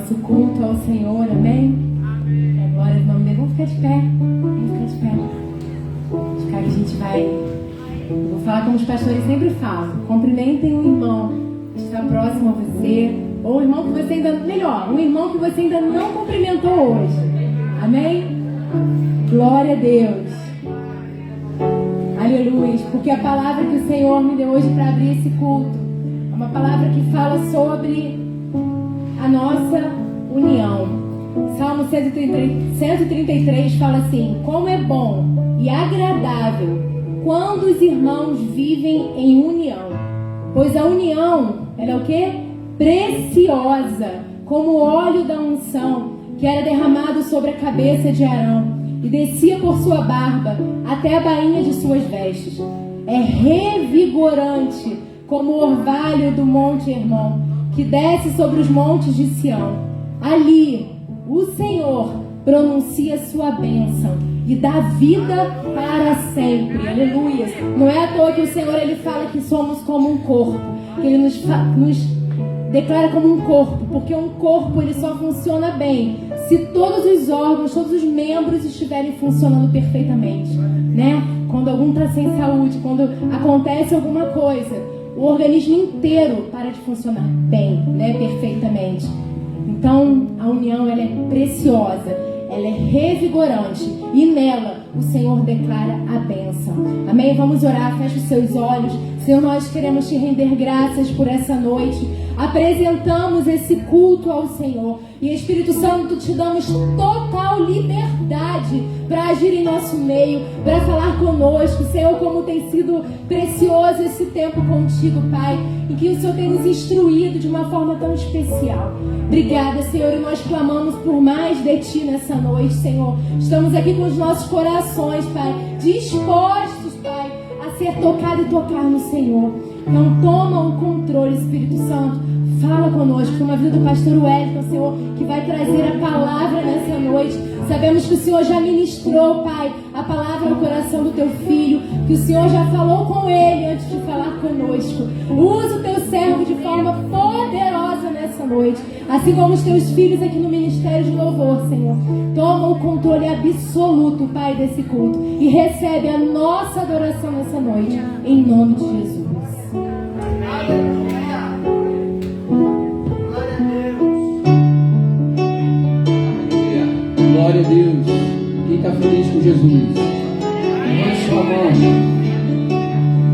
nosso culto ao Senhor, amém? Glória ao nome dele. Vamos ficar de pé. Acho que a gente vai... Eu vou falar como os pastores sempre falam. Cumprimentem um irmão que está próximo a você, ou um irmão que você ainda... Melhor, um irmão que você ainda não cumprimentou hoje. Amém? Glória a Deus. Aleluia. Porque a palavra que o Senhor me deu hoje para abrir esse culto é uma palavra que fala sobre a nossa união. Salmo 133 fala assim: como é bom e agradável quando os irmãos vivem em união, pois a união, ela é o quê? Preciosa, como o óleo da unção que era derramado sobre a cabeça de Arão e descia por sua barba até a bainha de suas vestes. É revigorante como o orvalho do monte Hermon, que desce sobre os montes de Sião. Ali o Senhor pronuncia sua bênção e dá vida para sempre. Aleluia. Não é à toa que o Senhor ele fala que somos como um corpo, que ele nos declara como um corpo, porque um corpo ele só funciona bem se todos os órgãos, todos os membros estiverem funcionando perfeitamente, né? Quando algum está sem saúde, quando acontece alguma coisa, o organismo inteiro para de funcionar bem, né? Perfeitamente. Então, a união ela é preciosa, ela é revigorante e nela o Senhor declara a bênção. Amém? Vamos orar, feche os seus olhos. Senhor, nós queremos te render graças por essa noite. Apresentamos esse culto ao Senhor e Espírito Santo, te damos total liberdade para agir em nosso meio, para falar conosco. Senhor, como tem sido precioso esse tempo contigo, Pai, em que o Senhor tem nos instruído de uma forma tão especial. Obrigada, Senhor, e nós clamamos por mais de Ti nessa noite, Senhor. Estamos aqui com os nossos corações, Pai, dispostos, Pai, a ser tocado e tocar no Senhor. Então toma o controle, Espírito Santo. Fala conosco, como a vida do pastor Wellington, Senhor, que vai trazer a palavra nessa noite. Sabemos que o Senhor já ministrou, Pai, a palavra no coração do Teu Filho, que o Senhor já falou com ele antes de falar conosco. Usa o Teu servo de forma poderosa nessa noite, assim como os Teus filhos aqui no Ministério de Louvor, Senhor. Toma o controle absoluto, Pai, desse culto e recebe a nossa adoração nessa noite, em nome de Jesus. Glória a Deus. Quem está feliz com Jesus? Levante sua mão.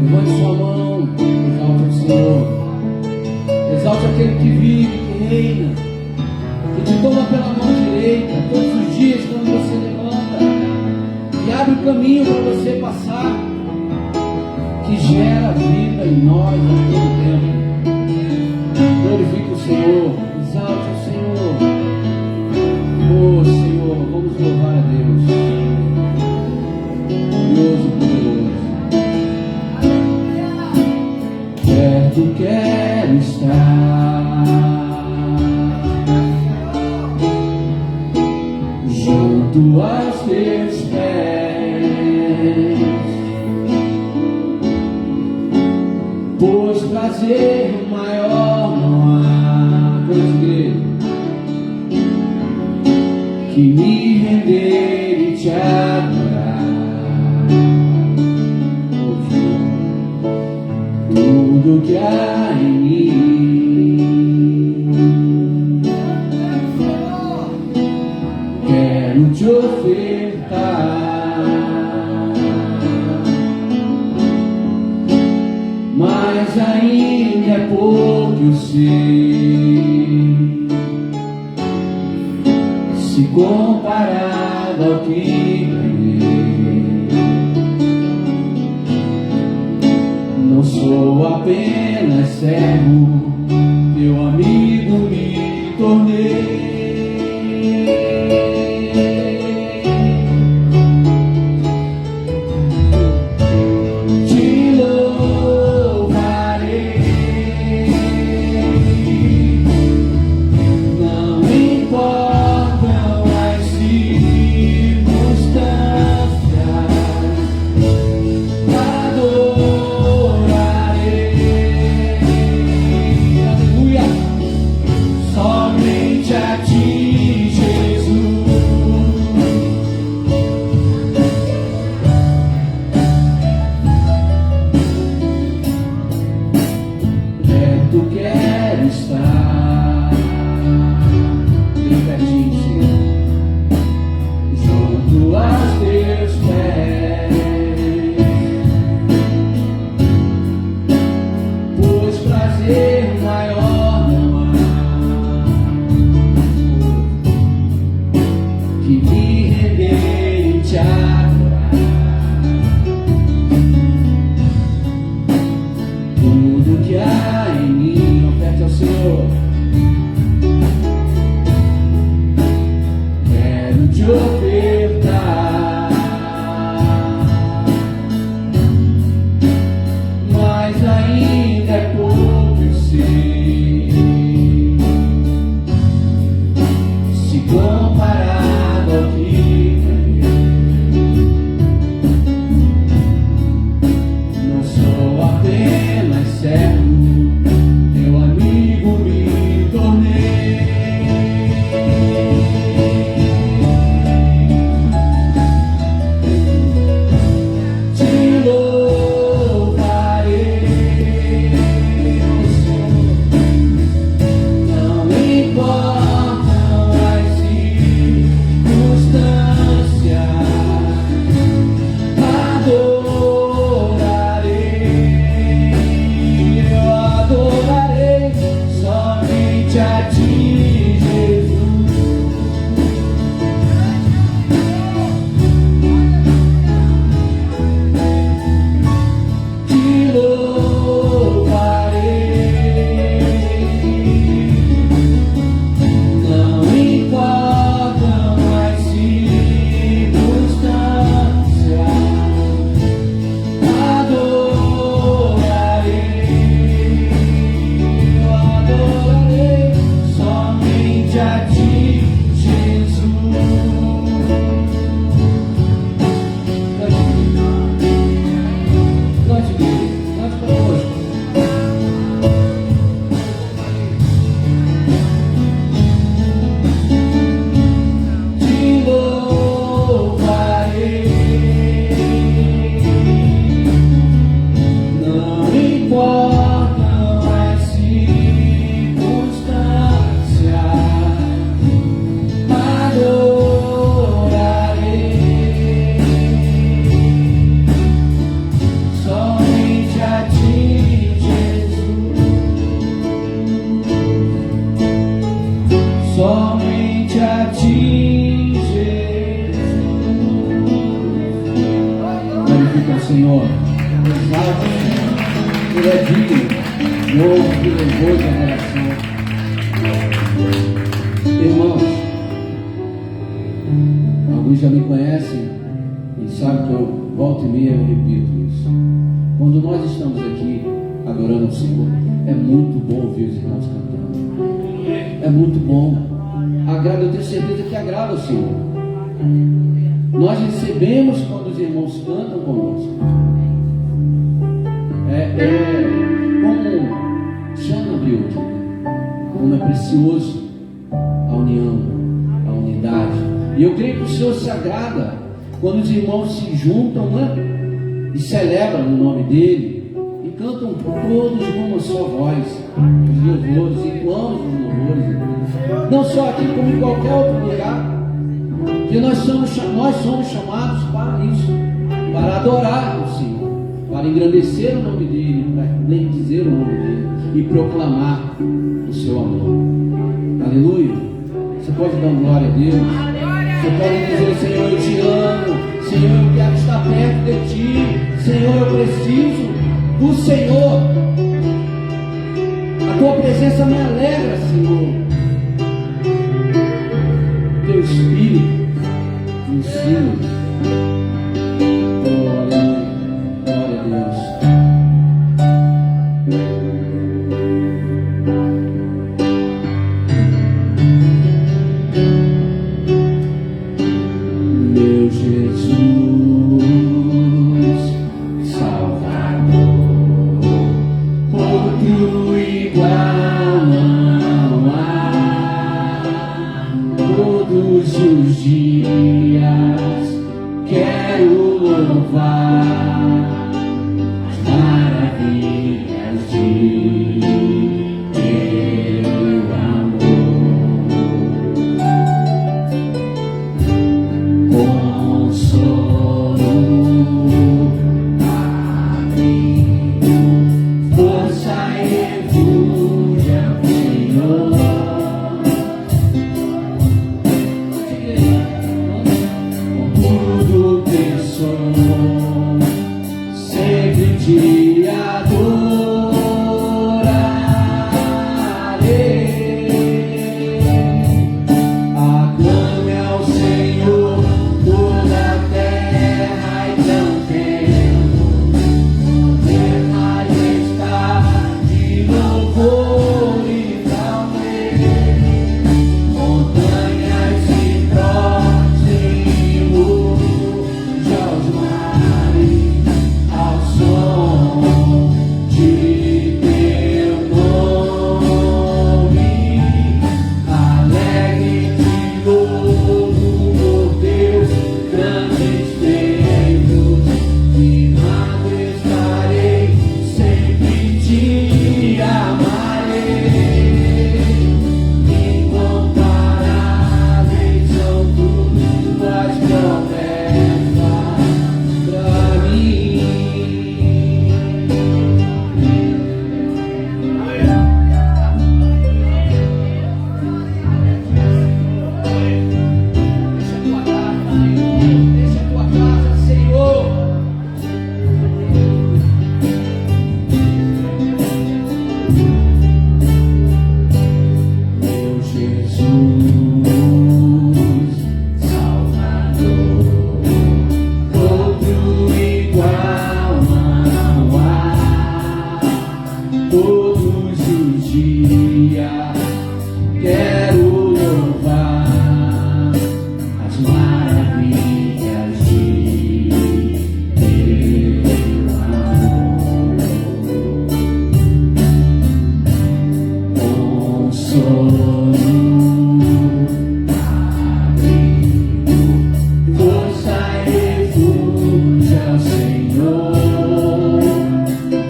Levante sua mão. Exalte o Senhor. Exalte aquele que vive, que reina, que te toma pela mão direita todos os dias quando você levanta e abre o caminho para você passar, que gera vida em nós a todo tempo. Glorifique o Senhor. Exalte o Senhor. Oh Senhor, vamos louvar a Deus. Glorioso e poderoso. Perto quero estar, junto aos teus pés, pois prazer maior não há. Que me render e te adorar, tudo que há em mim, quero te ofertar, mas ainda é pouco eu sei, se comparado ao que ganhei. Não sou apenas servo, teu amigo me tornei. Te louvarei, não importa as circunstâncias, adorarei. que me render e te adorar. Tudo que há em mim, oferte ao Senhor. Quero te ofertar, mas ainda é pouco, eu sei. Se comparado ao que não sou apenas servo, meu amigo me tornei. Te louvarei, Senhor, não importam as circunstâncias, eu adorarei somente a ti, Jesus. Te louvarei, não importam as circunstâncias, eu adorarei somente a ti, Jesus. Cante, cante conosco. Te louvarei, não importam as circunstâncias, adorarei somente a ti, Jesus. Somente a ti, Jesus. Glorifica o Senhor, exalte, Ele é digno, ouve o louvor de adoração. Irmãos, alguns já me conhecem e sabem que eu volto e meia eu repito isso. Quando nós estamos aqui adorando o Senhor, é muito bom ouvir os irmãos cantando. É muito bom. Agrada, eu tenho certeza que agrada ao Senhor. Nós recebemos quando os irmãos cantam conosco. Como Jana abriu aqui, como é precioso a união, a unidade. E eu creio que o Senhor se agrada quando os irmãos se juntam, né? E celebram no nome dele e cantam todos numa só voz os louvores, entoam os louvores, não só aqui como em qualquer outro lugar, que nós somos chamados para isso, para adorar o Senhor, para engrandecer o nome dele, para bendizer o nome dele e proclamar o seu amor. Aleluia. Você pode dar glória a Deus. Você pode dizer: Senhor, eu te amo. Senhor, eu quero estar perto de ti. Senhor, eu preciso do Senhor. A tua presença me alegra, Senhor. Teu Espírito me ensina. Oh, aleluia. Glória a Deus. Meu Jesus, Salvador, outro igual. consolo, força e refúgio ao Senhor,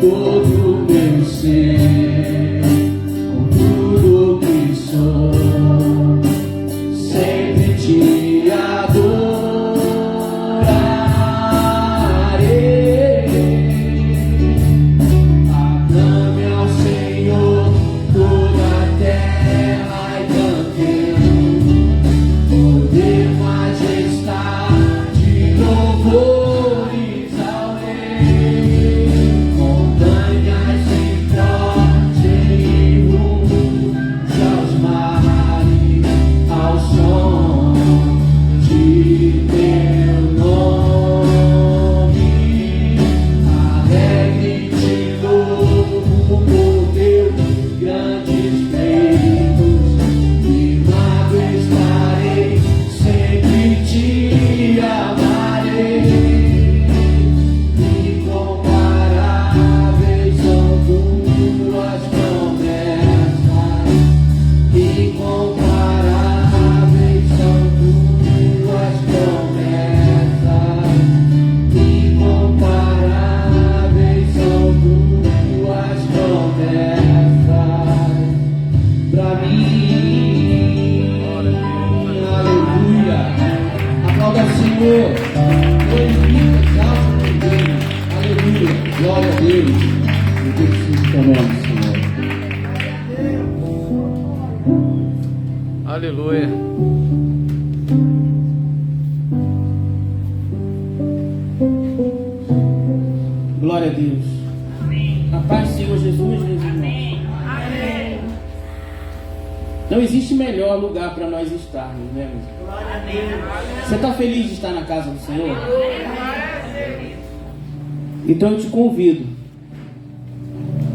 todo meu ser, com tudo que sou, sempre te adorarei. Aclame ao Senhor toda a terra e cantemos, poder, majestade, louvores ao Rei. Montanhas se prostrem e rumos aos mares, ao som de teu nome. Alegre te louvo por teus grandes feitos, firmado estarei, sempre te amarei. Incomparáveis são tuas promessas, incomparáveis são tuas promessas, incomparáveis são tuas promessas pra mim. Aleluia. Aplauda ao Senhor. Glorifica, exalta o teu nome. Aleluia. Glória a Deus. Eu preciso teu nome, Senhor. Aleluia. Glória a Deus. A paz do Senhor Jesus, meus irmãos. Não existe melhor lugar para nós estarmos, né, meus irmãos? Você está feliz de estar na casa do Senhor? Então eu te convido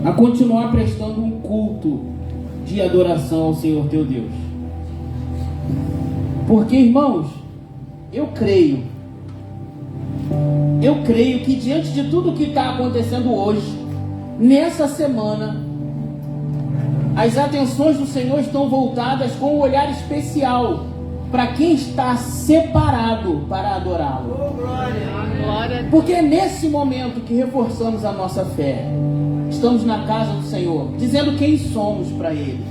a continuar prestando um culto de adoração ao Senhor teu Deus. Porque, irmãos, eu creio que diante de tudo que está acontecendo hoje, nessa semana, as atenções do Senhor estão voltadas com um olhar especial para quem está separado para adorá-lo. Porque é nesse momento que reforçamos a nossa fé. Estamos na casa do Senhor, dizendo quem somos para Ele.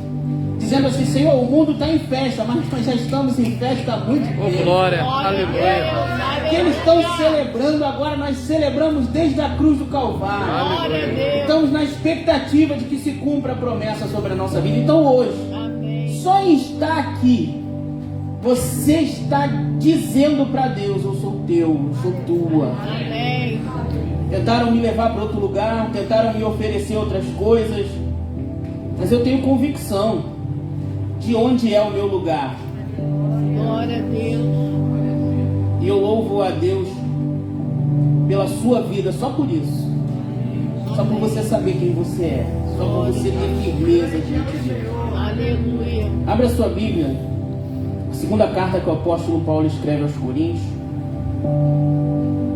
Dizendo assim: Senhor, o mundo está em festa, mas nós já estamos em festa há muito tempo. Glória, aleluia. O que eles estão celebrando agora, nós celebramos desde a cruz do Calvário. Aleluia. Estamos na expectativa de que se cumpra a promessa sobre a nossa vida. Então hoje, só em estar aqui, você está dizendo para Deus: eu sou teu, eu sou tua. Amém. Tentaram me levar para outro lugar, tentaram me oferecer outras coisas, mas eu tenho convicção de onde é o meu lugar. Glória a Deus. E eu louvo a Deus pela sua vida, só por isso. Só por você saber quem você é. Só por você ter firmeza diante de Deus. Aleluia. Abra sua Bíblia, a segunda carta que o apóstolo Paulo escreve aos Coríntios.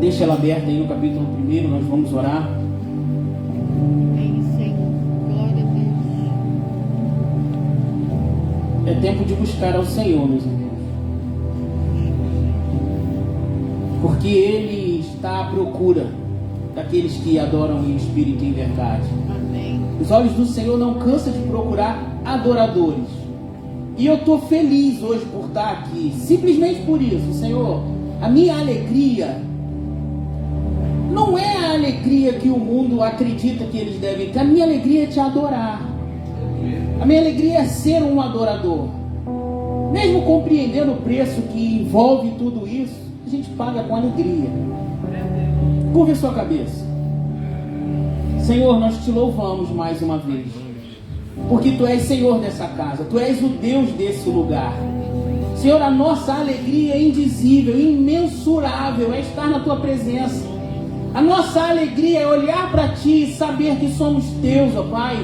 Deixa ela aberta aí no capítulo 1, nós vamos orar. Amém, Senhor. Glória a Deus. É tempo de buscar ao Senhor, meus irmãos. Porque Ele está à procura daqueles que adoram em espírito e em verdade. Amém. Os olhos do Senhor não cansam de procurar adoradores. E eu estou feliz hoje por estar aqui. Simplesmente por isso, Senhor. A minha alegria não é a alegria que o mundo acredita que eles devem ter. A minha alegria é te adorar. A minha alegria é ser um adorador. Mesmo compreendendo o preço que envolve tudo isso, a gente paga com alegria. Curva a sua cabeça. Senhor, nós te louvamos mais uma vez. Porque Tu és Senhor dessa casa. Tu és o Deus desse lugar. Senhor, a nossa alegria é indizível, imensurável, é estar na Tua presença. A nossa alegria é olhar para Ti e saber que somos Teus, ó Pai.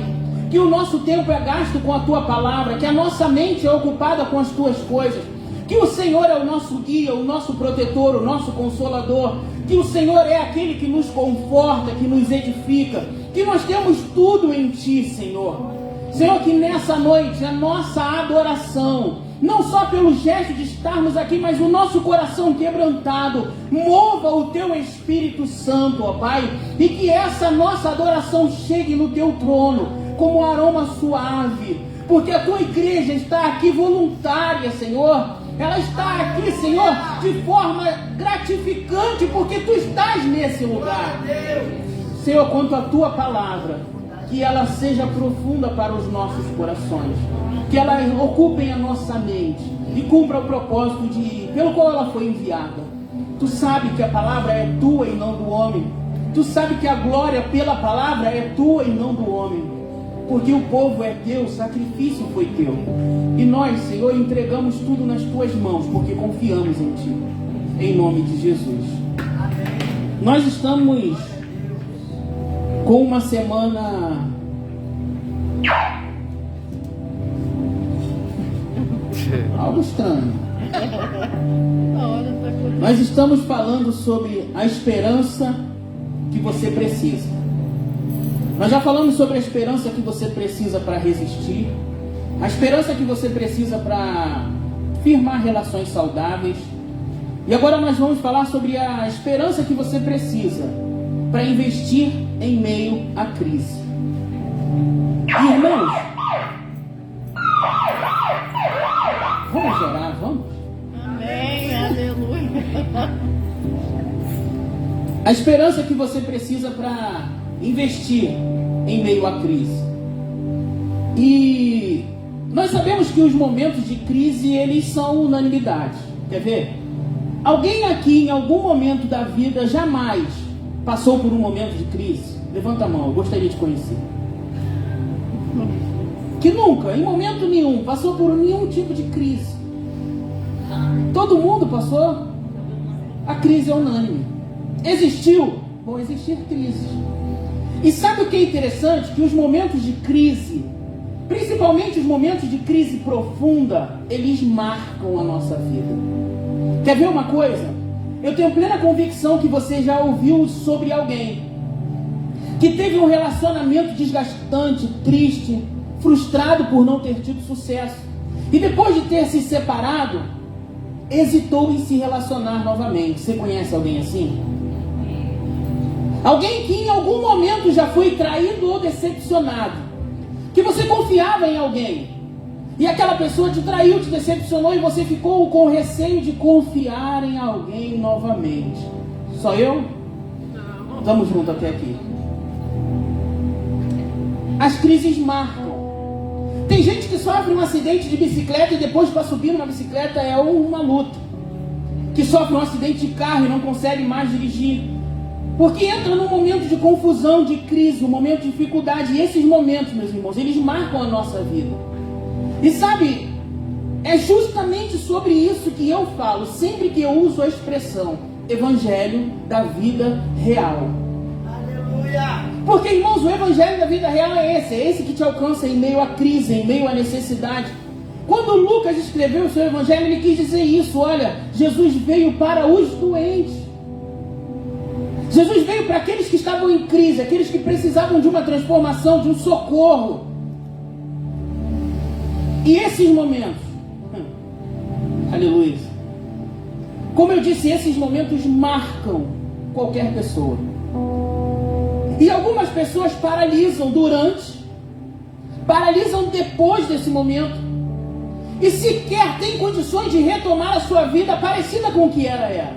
Que o nosso tempo é gasto com a Tua palavra, que a nossa mente é ocupada com as Tuas coisas. Que o Senhor é o nosso guia, o nosso protetor, o nosso consolador. Que o Senhor é aquele que nos conforta, que nos edifica. Que nós temos tudo em Ti, Senhor. Senhor, que nessa noite a nossa adoração, não só pelo gesto de estarmos aqui, mas o nosso coração quebrantado, mova o Teu Espírito Santo, ó Pai, e que essa nossa adoração chegue no Teu trono, como um aroma suave, porque a Tua igreja está aqui voluntária, Senhor. Ela está aqui, Senhor, de forma gratificante, porque Tu estás nesse lugar. Senhor, quanto à Tua palavra, que ela seja profunda para os nossos corações, que ela ocupe a nossa mente e cumpra o propósito pelo qual ela foi enviada. Tu sabe que a palavra é Tua e não do homem. Tu sabe que a glória pela palavra é Tua e não do homem. Porque o povo é Teu, o sacrifício foi Teu. E nós, Senhor, entregamos tudo nas Tuas mãos, porque confiamos em Ti. Em nome de Jesus. Nós estamos com uma semana algo estranho. Nós estamos falando sobre a esperança que você precisa. Nós já falamos sobre a esperança que você precisa para resistir, a esperança que você precisa para firmar relações saudáveis. E agora nós vamos falar sobre a esperança que você precisa para investir em meio à crise. Irmãos, vamos orar, vamos? Amém, aleluia. A esperança que você precisa para investir em meio à crise. E nós sabemos que os momentos de crise, eles são unanimidade. Quer ver? Alguém aqui em algum momento da vida jamais passou por um momento de crise? Levanta a mão, eu gostaria de conhecer. Que nunca, em momento nenhum, passou por nenhum tipo de crise. Todo mundo passou. A crise é unânime. Existiu? Vão existir crises. E sabe o que é interessante? Que os momentos de crise, principalmente os momentos de crise profunda, eles marcam a nossa vida. Quer ver uma coisa? Eu tenho plena convicção que você já ouviu sobre alguém que teve um relacionamento desgastante, triste, frustrado por não ter tido sucesso. E depois de ter se separado, hesitou em se relacionar novamente. Você conhece alguém assim? Alguém que em algum momento já foi traído ou decepcionado. Que você confiava em alguém. E aquela pessoa te traiu, te decepcionou e você ficou com receio de confiar em alguém novamente. Só eu? Estamos juntos até aqui. As crises marcam. Tem gente que sofre um acidente de bicicleta e depois para subir numa bicicleta é uma luta. Que sofre um acidente de carro e não consegue mais dirigir. Porque entra num momento de confusão, de crise, um momento de dificuldade. E esses momentos, meus irmãos, eles marcam a nossa vida. E sabe, é justamente sobre isso que eu falo sempre que eu uso a expressão Evangelho da vida real. Aleluia! Porque, irmãos, o Evangelho da vida real é esse que te alcança em meio à crise, em meio à necessidade. Quando Lucas escreveu o seu Evangelho, ele quis dizer isso. Olha, Jesus veio para os doentes. Jesus veio para aqueles que estavam em crise, aqueles que precisavam de uma transformação, de um socorro. E esses momentos, aleluia, como eu disse, esses momentos marcam qualquer pessoa. E algumas pessoas paralisam paralisam depois desse momento, e sequer têm condições de retomar a sua vida parecida com o que era.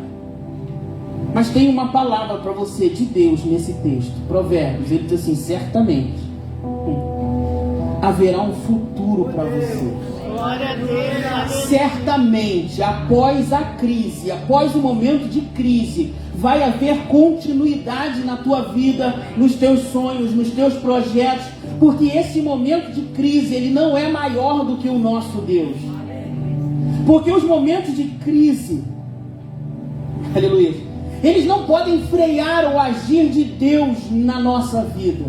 Mas tem uma palavra para você de Deus nesse texto, Provérbios. Ele diz assim: certamente haverá um futuro para você. Glória a Deus. Certamente, após a crise, após o momento de crise, vai haver continuidade na tua vida, nos teus sonhos, nos teus projetos, porque esse momento de crise, ele não é maior do que o nosso Deus. Porque os momentos de crise, aleluia, eles não podem frear o agir de Deus na nossa vida.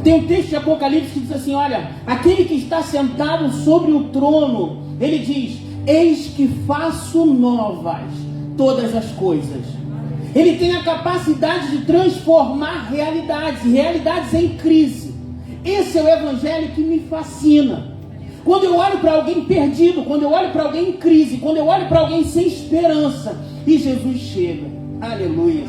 Tem um texto de Apocalipse que diz assim: olha, aquele que está sentado sobre o trono, ele diz: eis que faço novas todas as coisas. Ele tem a capacidade de transformar realidades em crise. Esse é o evangelho que me fascina. Quando eu olho para alguém perdido, quando eu olho para alguém em crise, quando eu olho para alguém sem esperança, e Jesus chega, aleluia,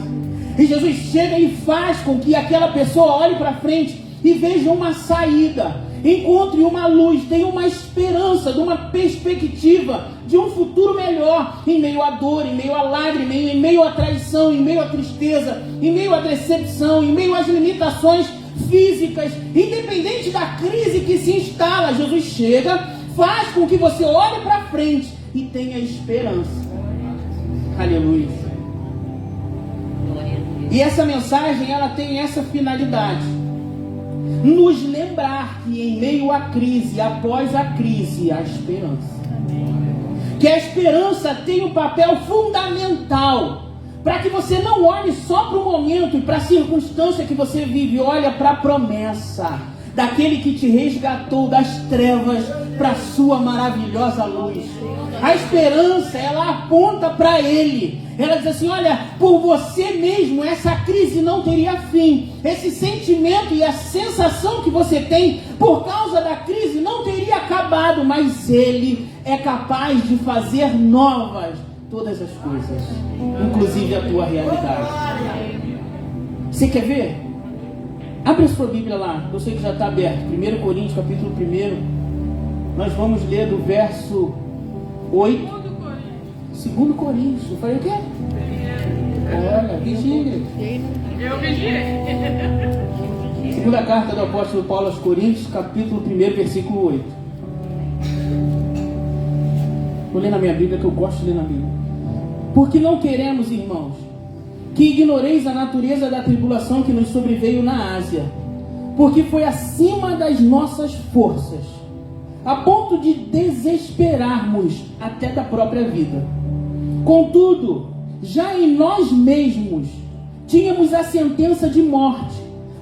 e Jesus chega e faz com que aquela pessoa olhe para frente e veja uma saída, encontre uma luz, tenha uma esperança, de uma perspectiva de um futuro melhor, em meio à dor, em meio à lágrima, em meio à traição, em meio à tristeza, em meio à decepção, em meio às limitações físicas, independente da crise que se instala. Jesus chega, faz com que você olhe para frente e tenha esperança. Aleluia. E essa mensagem, ela tem essa finalidade: nos lembrar que em meio à crise, após a crise, há esperança. Que a esperança tem um papel fundamental para que você não olhe só para o momento e para a circunstância que você vive, olha para a promessa daquele que te resgatou das trevas para a sua maravilhosa luz. A esperança, ela aponta para Ele. Ela diz assim: olha, por você mesmo essa crise não teria fim. Esse sentimento e a sensação que você tem por causa da crise não teria acabado, mas Ele é capaz de fazer novas todas as coisas, inclusive a tua realidade. Você quer ver? Abre a sua Bíblia lá, eu sei que já está aberto, 1 Coríntios, capítulo 1. Nós vamos ler do verso 8. 2 Coríntios. Eu falei o quê? Olha, vigia. Eu vigiei. Segunda carta do apóstolo Paulo aos Coríntios, capítulo 1, versículo 8. Vou ler na minha Bíblia, que eu gosto de ler na Bíblia. Porque não queremos, irmãos, que ignoreis a natureza da tribulação que nos sobreveio na Ásia, porque foi acima das nossas forças, a ponto de desesperarmos até da própria vida. Contudo, já em nós mesmos tínhamos a sentença de morte,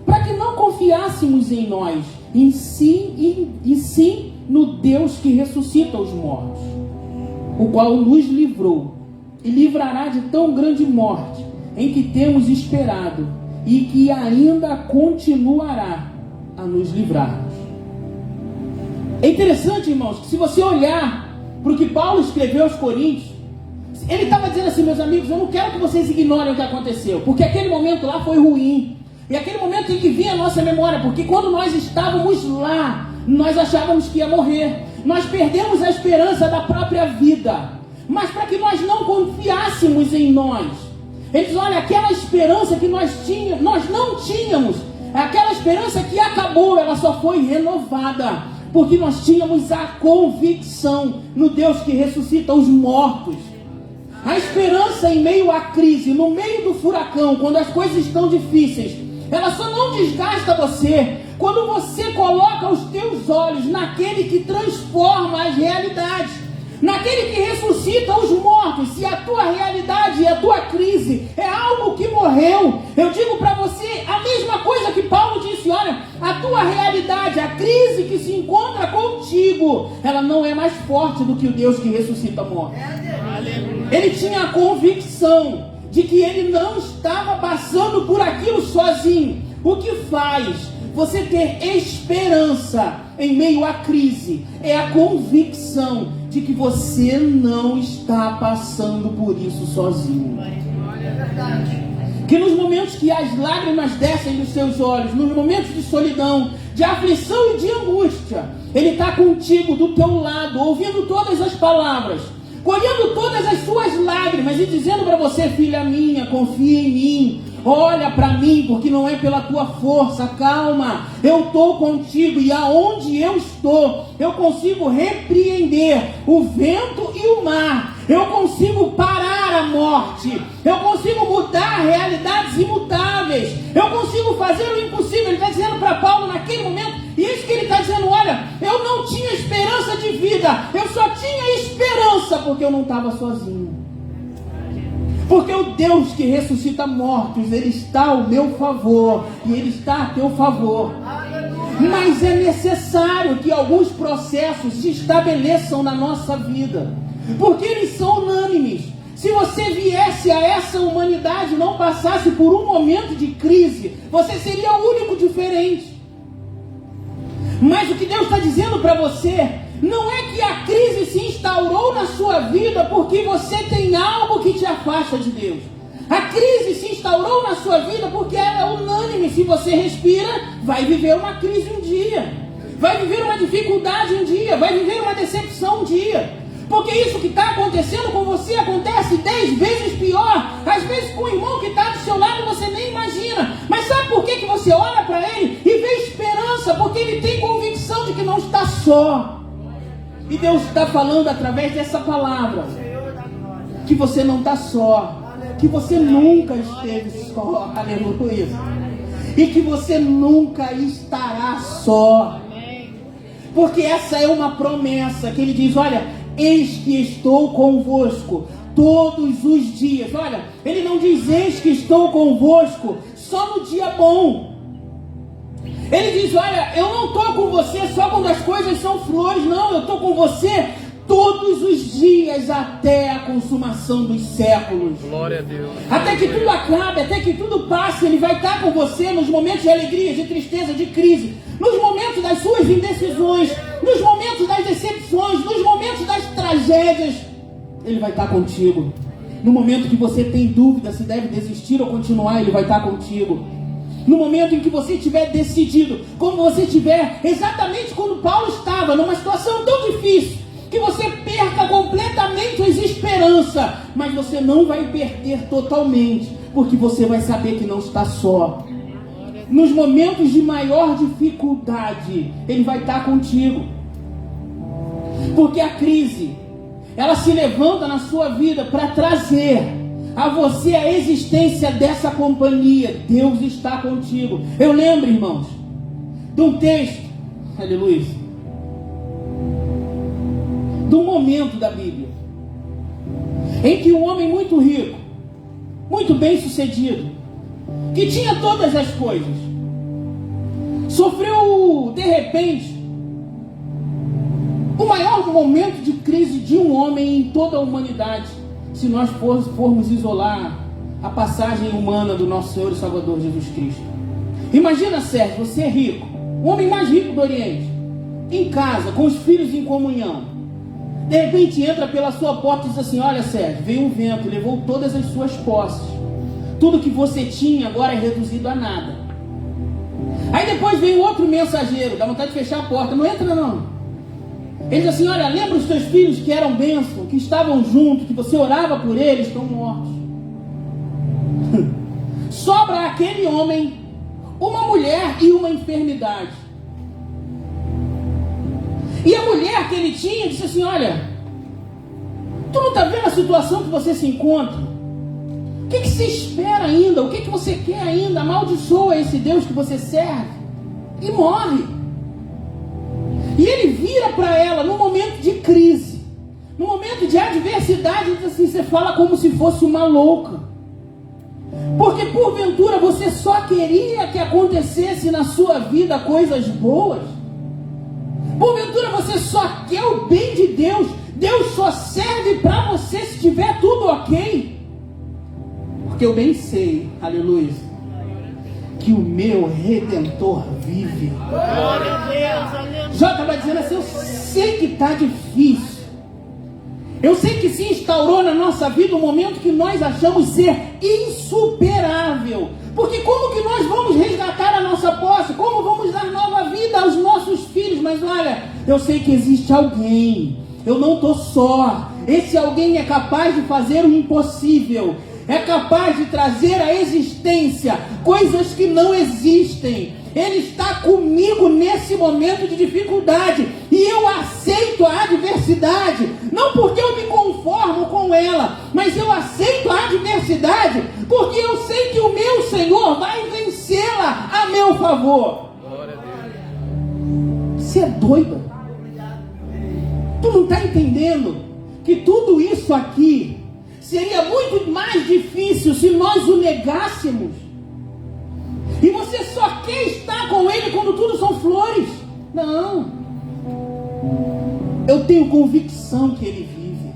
para que não confiássemos em nós, e sim no Deus que ressuscita os mortos, o qual nos livrou e livrará de tão grande morte em que temos esperado e que ainda continuará a nos livrar. É interessante, irmãos, que se você olhar para o que Paulo escreveu aos Coríntios, ele estava dizendo assim: meus amigos, eu não quero que vocês ignorem o que aconteceu, porque aquele momento lá foi ruim, e aquele momento em que vinha a nossa memória, porque quando nós estávamos lá, nós achávamos que ia morrer, nós perdemos a esperança da própria vida, mas para que nós não confiássemos em nós, ele diz: olha, aquela esperança que nós não tínhamos, aquela esperança que acabou, ela só foi renovada, porque nós tínhamos a convicção no Deus que ressuscita os mortos. A esperança em meio à crise, no meio do furacão, quando as coisas estão difíceis, ela só não desgasta você quando você coloca os teus olhos naquele que transforma as realidades, naquele que ressuscita os mortos. Se a tua realidade e a tua crise é algo que morreu, eu digo para você a mesma coisa que Paulo disse: olha, a tua realidade, a crise que se encontra contigo, ela não é mais forte do que o Deus que ressuscita mortos. Ele tinha a convicção de que ele não estava passando por aquilo sozinho. O que faz você ter esperança em meio à crise é a convicção de que você não está passando por isso sozinho. Que nos momentos que as lágrimas descem dos seus olhos, nos momentos de solidão, de aflição e de angústia, Ele está contigo, do teu lado, ouvindo todas as palavras, colhendo todas as suas lágrimas e dizendo para você: filha minha, confia em mim, olha para mim, porque não é pela tua força, calma, eu estou contigo, e aonde eu estou, eu consigo repreender o vento e o mar, eu consigo parar a morte, eu consigo mudar realidades imutáveis, eu consigo fazer o impossível. Ele está dizendo para Paulo naquele momento, e isso que ele está dizendo: olha, eu não tinha esperança de vida, eu só tinha esperança porque eu não estava sozinho. Porque o Deus que ressuscita mortos, Ele está ao meu favor, e Ele está a teu favor. Mas é necessário que alguns processos se estabeleçam na nossa vida, porque eles são unânimes. Se você viesse a essa humanidade e não passasse por um momento de crise, você seria o único diferente. Mas o que Deus está dizendo para você não é que a crise se instaurou na sua vida porque você tem algo que te afasta de Deus. A crise se instaurou na sua vida porque ela é unânime. Se você respira, vai viver uma crise um dia, vai viver uma dificuldade um dia, vai viver uma decepção um dia. Porque isso que está acontecendo com você acontece 10 vezes pior. Às vezes com o irmão que está do seu lado você nem imagina. Mas sabe por que você olha para ele e vê esperança? Porque ele tem convicção de que não está só. E Deus está falando através dessa palavra que você não está só, que você nunca esteve só, aleluia, e que você nunca estará só, porque essa é uma promessa que ele diz, olha, eis que estou convosco todos os dias. Olha, ele não diz eis que estou convosco só no dia bom. Ele diz, olha, eu não estou com você só quando as coisas são flores, não, eu estou com você todos os dias até a consumação dos séculos. Glória a Deus. Até que tudo acabe, até que tudo passe, ele vai estar com você nos momentos de alegria, de tristeza, de crise, nos momentos das suas indecisões, nos momentos das decepções, nos momentos das tragédias, ele vai estar contigo. No momento que você tem dúvida se deve desistir ou continuar, ele vai estar contigo. No momento em que você estiver decidido, como você estiver, exatamente quando Paulo estava, numa situação tão difícil, que você perca completamente as esperanças, mas você não vai perder totalmente, porque você vai saber que não está só. Nos momentos de maior dificuldade, ele vai estar contigo. Porque a crise, ela se levanta na sua vida para trazer a você a existência dessa companhia. Deus está contigo. Eu lembro, irmãos, de um texto, aleluia, de um momento da Bíblia, em que um homem muito rico, muito bem sucedido, que tinha todas as coisas, sofreu de repente o maior momento de crise de um homem em toda a humanidade, se nós formos isolar a passagem humana do nosso Senhor e Salvador Jesus Cristo. Imagina, Sérgio, você é rico, o homem mais rico do Oriente, em casa, com os filhos em comunhão. De repente entra pela sua porta e diz assim, olha, Sérgio, veio um vento, levou todas as suas posses. Tudo que você tinha agora é reduzido a nada. Aí depois vem outro mensageiro, dá vontade de fechar a porta, não entra não. Ele diz assim, olha, lembra os teus filhos que eram bênção, que estavam juntos, que você orava por eles, estão mortos. Sobra aquele homem uma mulher e uma enfermidade. E a mulher que ele tinha disse assim, olha, tu não está vendo a situação que você se encontra? O que você espera ainda? O que você quer ainda? Amaldiçoa esse Deus que você serve e morre. E ele vira para ela no momento de crise, no momento de adversidade, e diz assim, você fala como se fosse uma louca. Porque porventura você só queria que acontecesse na sua vida coisas boas? Porventura você só quer o bem de Deus? Deus só serve para você se tiver tudo ok? Porque eu bem sei, aleluia, que o meu Redentor vive. Glória a Deus, aleluia. Jó estava dizendo assim, eu sei que está difícil. Eu sei que se instaurou na nossa vida um momento que nós achamos ser insuperável. Porque como que nós vamos resgatar a nossa posse? Como vamos dar nova vida aos nossos filhos? Mas olha, eu sei que existe alguém. Eu não estou só. Esse alguém é capaz de fazer o impossível. É capaz de trazer à existência coisas que não existem. Ele está comigo nesse momento de dificuldade. E eu aceito a adversidade. Não porque eu me conformo com ela, mas eu aceito a adversidade porque eu sei que o meu Senhor vai vencê-la a meu favor. Glória a Deus. Você é doida? Tu não está entendendo que tudo isso aqui seria muito mais difícil se nós o negássemos? E você só quer estar com ele quando tudo são flores? Não. Eu tenho convicção que ele vive.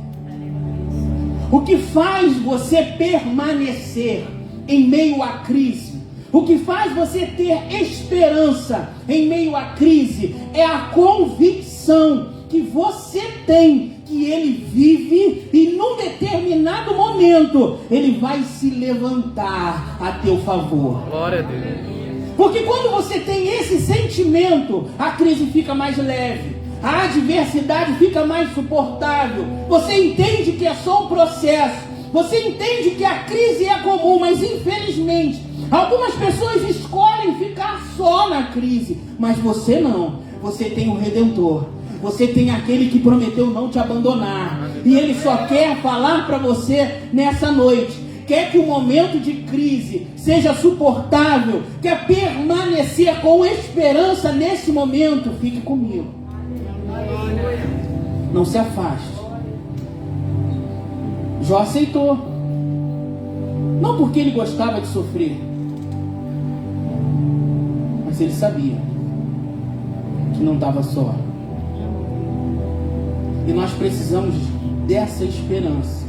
O que faz você permanecer em meio à crise, O que faz você ter esperança em meio à crise é a convicção que você tem que Ele vive e num determinado momento Ele vai se levantar a teu favor. Glória a Deus. Porque quando você tem esse sentimento, a crise fica mais leve, a adversidade fica mais suportável. Você entende que é só um processo, você entende que a crise é comum, mas infelizmente algumas pessoas escolhem ficar só na crise, mas você não. Você tem o Redentor, você tem aquele que prometeu não te abandonar, e Ele só quer falar para você nessa noite: quer que o momento de crise seja suportável, quer permanecer com esperança nesse momento, fique comigo. Não se afaste. Jó aceitou, não porque ele gostava de sofrer, mas ele sabia que não estava só. E nós precisamos dessa esperança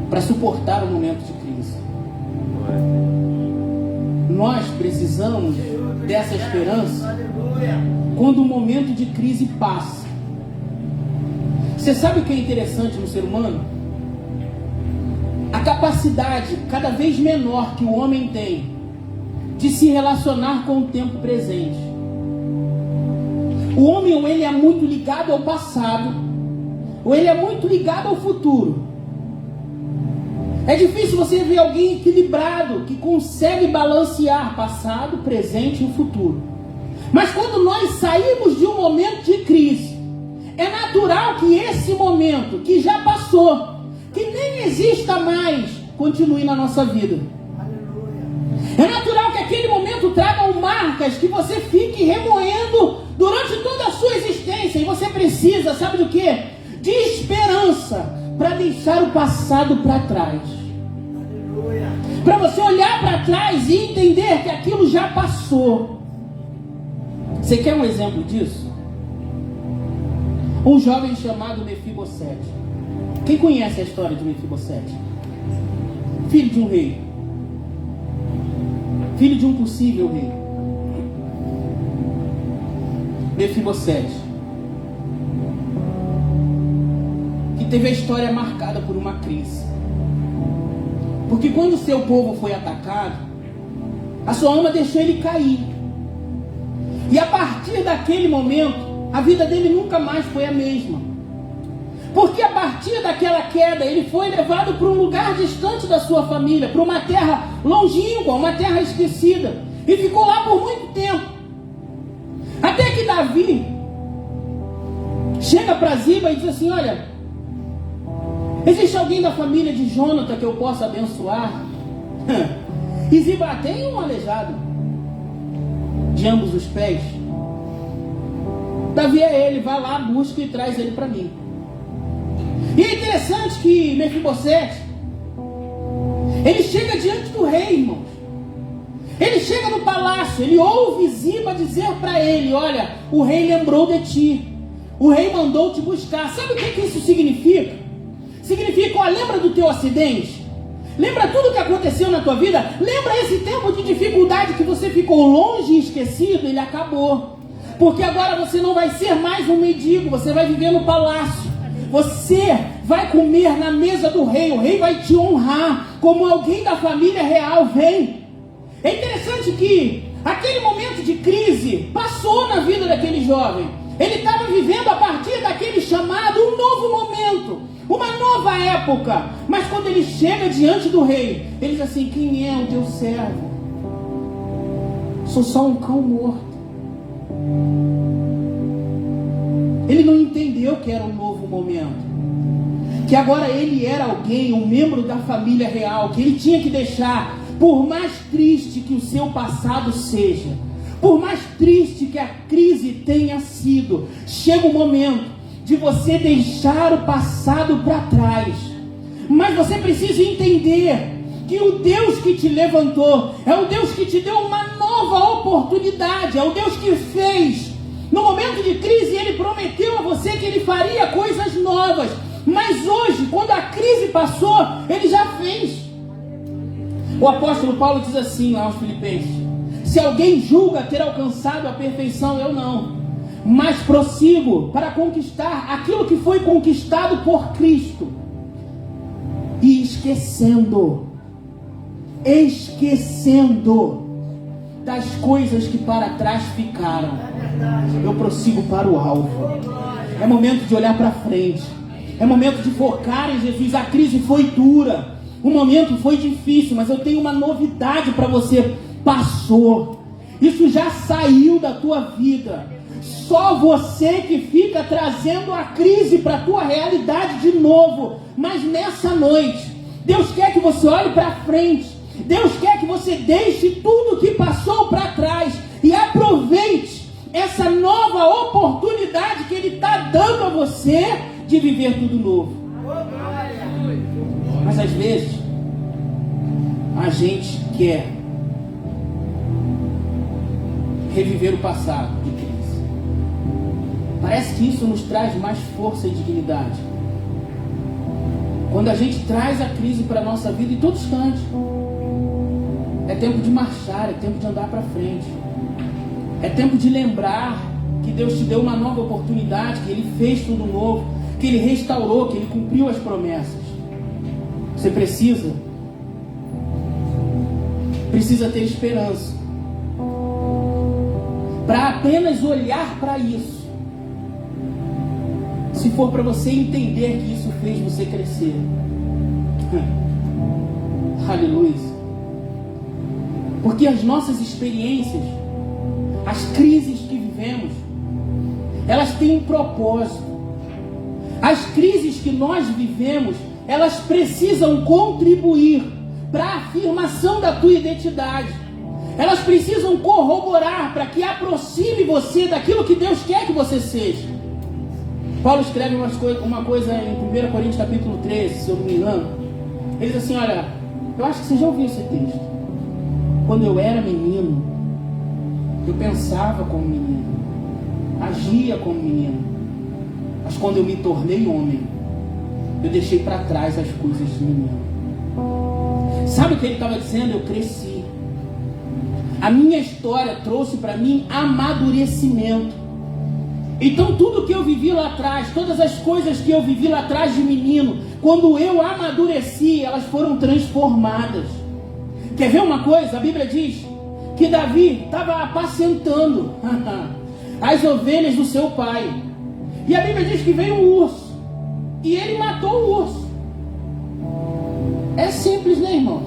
para suportar o momento de crise. Nós precisamos dessa esperança quando o momento de crise passa. Você sabe o que é interessante no ser humano? A capacidade cada vez menor que o homem tem de se relacionar com o tempo presente. O homem, ou ele é muito ligado ao passado, ou ele é muito ligado ao futuro. É difícil você ver alguém equilibrado, que consegue balancear passado, presente e futuro. Mas quando nós saímos de um momento de crise, é natural que esse momento, que já passou, que nem exista mais, continue na nossa vida. É natural que aquele momento traga marcas que você fique remoendo durante toda a sua existência. E você precisa, sabe do quê? De esperança para deixar o passado para trás. Para você olhar para trás e entender que aquilo já passou. Você quer um exemplo disso? Um jovem chamado Mefibosete. Quem conhece a história de Mefibosete? Filho de um rei. Filho de um possível rei. Mefibosete, que teve a história marcada por uma crise. Porque quando o seu povo foi atacado, a sua alma deixou ele cair. E a partir daquele momento, a vida dele nunca mais foi a mesma. Porque a partir daquela queda, ele foi levado para um lugar distante da sua família, para uma terra longínqua, uma terra esquecida. E ficou lá por muito tempo. Até que Davi chega para Ziba e diz assim: olha, existe alguém da família de Jônatan que eu possa abençoar? E Ziba tem um aleijado de ambos os pés. Davi é ele, vai lá, busca e traz ele para mim. E é interessante que Mefibosete, ele chega diante do rei, irmãos. Ele chega no palácio, ele ouve Ziba dizer para ele: olha, o rei lembrou de ti, o rei mandou te buscar. Sabe o que isso significa? Significa: ó, lembra do teu acidente? Lembra tudo que aconteceu na tua vida? Lembra esse tempo de dificuldade que você ficou longe e esquecido? Ele acabou. Porque agora você não vai ser mais um mendigo, você vai viver no palácio. Você vai comer na mesa do rei, o rei vai te honrar como alguém da família real. Vem. É interessante que aquele momento de crise passou na vida daquele jovem. Ele estava vivendo a partir daquele chamado um novo momento, uma nova época. Mas quando ele chega diante do rei, ele diz assim: quem é o teu servo? Sou só um cão morto. Ele não entendeu que era um novo momento, que agora ele era alguém, um membro da família real, que ele tinha que deixar. Por mais triste que o seu passado seja, por mais triste que a crise tenha sido, chega o momento de você deixar o passado para trás. Mas você precisa entender que o Deus que te levantou é o Deus que te deu uma nova oportunidade, é o Deus que fez. No momento de crise, Ele prometeu a você que Ele faria coisas novas. Mas hoje, quando a crise passou, Ele já fez. O apóstolo Paulo diz assim lá aos Filipenses: se alguém julga ter alcançado a perfeição, eu não, mas prossigo para conquistar aquilo que foi conquistado por Cristo, e esquecendo das coisas que para trás ficaram, eu prossigo para o alvo. É momento de olhar para frente, é momento de focar em Jesus. A crise foi dura, o momento foi difícil, mas eu tenho uma novidade para você: passou, isso já saiu da tua vida. Só você que fica trazendo a crise para a tua realidade de novo. Mas nessa noite, Deus quer que você olhe para frente. Deus quer que você deixe tudo que passou para trás e aproveite essa nova oportunidade que Ele está dando a você de viver tudo novo. Mas às vezes a gente quer reviver o passado de crise. Parece que isso nos traz mais força e dignidade. Quando a gente traz a crise para a nossa vida, em todo instante, é tempo de marchar, é tempo de andar para frente. É tempo de lembrar que Deus te deu uma nova oportunidade, que Ele fez tudo novo, que Ele restaurou, que Ele cumpriu as promessas. Você precisa ter esperança para apenas olhar para isso. Se for para você entender que isso fez você crescer. Aleluia. Porque as nossas experiências, as crises que vivemos, elas têm um propósito. As crises que nós vivemos, elas precisam contribuir para a afirmação da tua identidade. Elas precisam corroborar para que aproxime você daquilo que Deus quer que você seja. Paulo escreve uma coisa em 1 Coríntios capítulo 13, se eu não me engano. Ele diz assim: olha, eu acho que você já ouviu esse texto. Quando eu era menino, eu pensava como menino, agia como menino. Mas quando eu me tornei homem, eu deixei para trás as coisas de menino. Sabe o que ele estava dizendo? Eu cresci. A minha história trouxe para mim amadurecimento. Então tudo que eu vivi lá atrás, todas as coisas que eu vivi lá atrás de menino, quando eu amadureci, elas foram transformadas. Quer ver uma coisa? A Bíblia diz que Davi estava apacentando as ovelhas do seu pai. E a Bíblia diz que veio um urso. E ele matou o urso. É simples, né, irmãos?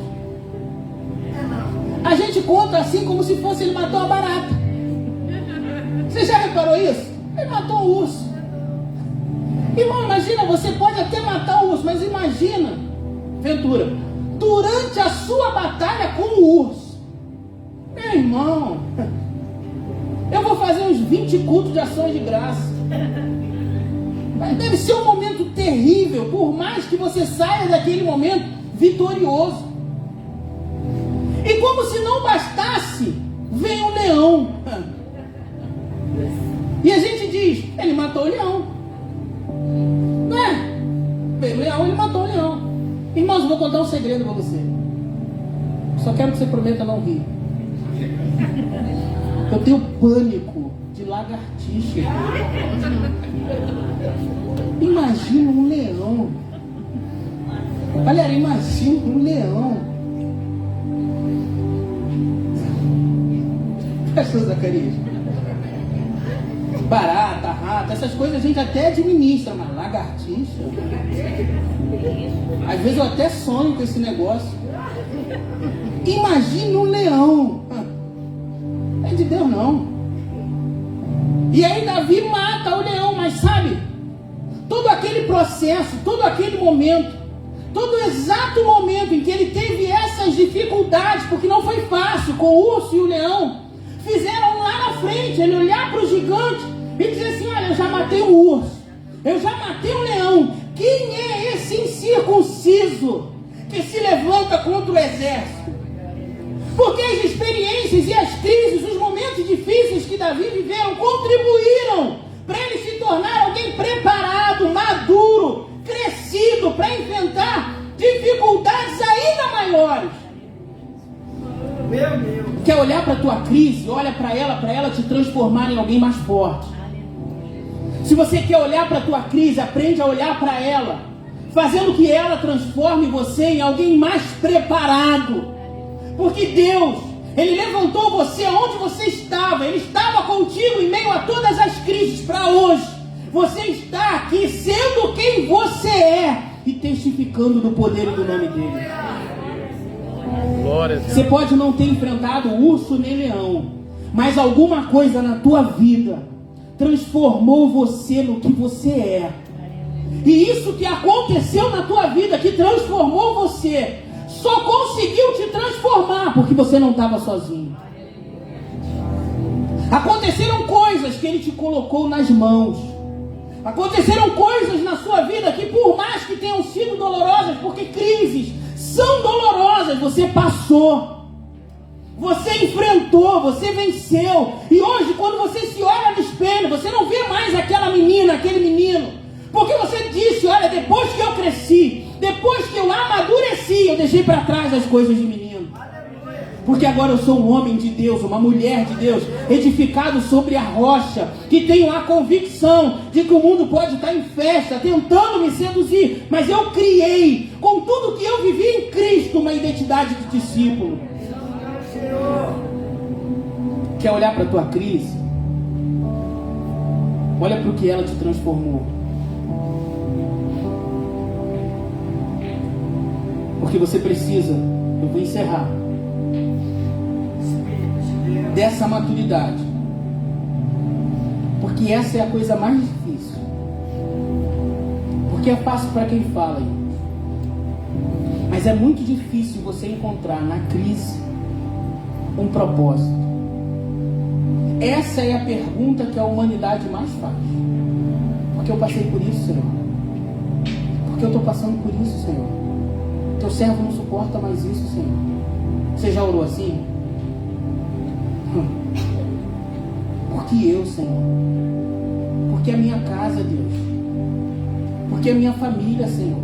A gente conta assim como se fosse ele matou a barata. Você já reparou isso? Ele matou o urso. Irmão, imagina, você pode até matar o urso, mas imagina, Ventura, durante a sua batalha com o urso. Meu irmão, eu vou fazer uns 20 cultos de ações de graça. Deve ser um momento terrível, por mais que você saia daquele momento vitorioso. E como se não bastasse, vem um leão. E a gente diz, ele matou o leão. Não é? Veio o leão, ele matou o leão. Irmãos, eu vou contar um segredo para você. Só quero que você prometa não rir. Eu tenho pânico de lagartixa. Imagina um leão. Galera, imagina um leão. Pastor Zacarias. Barata, rato, essas coisas a gente até administra, mas lagartixa. Às vezes eu até sonho com esse negócio. Imagina um leão. Não é de Deus não. E aí Davi mata o leão, mas sabe, todo aquele processo, todo aquele momento, todo exato momento em que ele teve essas dificuldades, porque não foi fácil com o urso e o leão, fizeram lá na frente ele olhar para o gigante e dizer assim: olha, eu já matei o urso, eu já matei o leão. Quem é esse incircunciso que se levanta contra o exército? Porque as experiências e as crises, os momentos difíceis que Davi viveu, contribuíram para ele se tornar alguém preparado, maduro, crescido, para enfrentar dificuldades ainda maiores. quer olhar para a tua crise, olha para ela te transformar em alguém mais forte. Se você quer olhar para a tua crise, aprende a olhar para ela, fazendo que ela transforme você em alguém mais preparado. Porque Deus, Ele levantou você onde você estava. Ele estava contigo em meio a todas as crises para hoje. Você está aqui sendo quem você é e testificando do poder e do nome dele. Você pode não ter enfrentado urso nem leão, mas alguma coisa na tua vida transformou você no que você é. E isso que aconteceu na tua vida, que transformou você, só conseguiu te transformar porque você não estava sozinho. Aconteceram coisas que Ele te colocou nas mãos. Aconteceram coisas na sua vida que, por mais que tenham sido dolorosas, porque crises são dolorosas, você passou, você enfrentou, você venceu. E hoje, quando você se olha no espelho, você não vê mais aquela menina, aquele menino, porque você disse: olha, depois que eu cresci, depois que eu amadureci, eu deixei para trás as coisas de menino. Porque agora eu sou um homem de Deus, uma mulher de Deus, edificado sobre a rocha, que tenho a convicção de que o mundo pode estar em festa, tentando me seduzir, mas eu criei, com tudo que eu vivi em Cristo, uma identidade de discípulo. Quer olhar para a tua crise? Olha para o que ela te transformou. Porque você precisa, eu vou encerrar, dessa maturidade, porque essa é a coisa mais difícil, porque é fácil para quem fala, mas é muito difícil você encontrar na crise um propósito. Essa é a pergunta que a humanidade mais faz. Porque eu passei por isso, Senhor? Porque eu estou passando por isso, Senhor? Teu servo não suporta mais isso, Senhor. Você já orou assim? Porque eu, Senhor? Porque a minha casa, Deus? Porque a minha família, Senhor?